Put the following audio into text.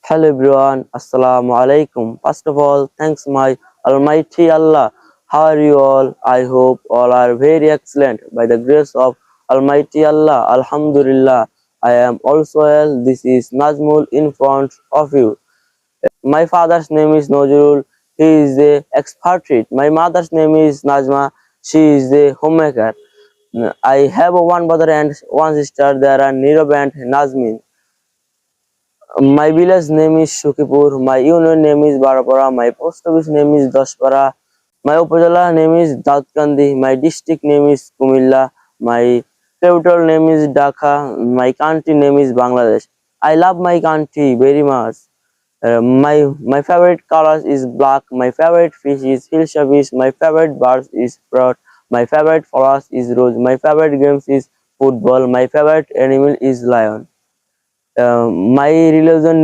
Hello everyone, Assalamu alaikum. First of all, thanks my Almighty Allah. How are you all? I hope all are very excellent. By the grace of Almighty Allah, Alhamdulillah, I am also well. This is Najmul in front of you. My father's name is Nojrul. He is the expatriate. My mother's name is Najma. She is the homemaker. I have one brother and one sister. There are Nirab and Nazmin. My village name is Shukipur. My union name is Barapara. My post office name is Dashpara. My upazila name is Datkandi. My district name is Kumilla. My capital name is Dhaka. My country name is Bangladesh. I love my country very much. My favorite colors is black. My favorite fish is hilshafish. My favorite birds is bird. My favorite flowers is rose. My favorite games is football. My favorite animal is lion. My religion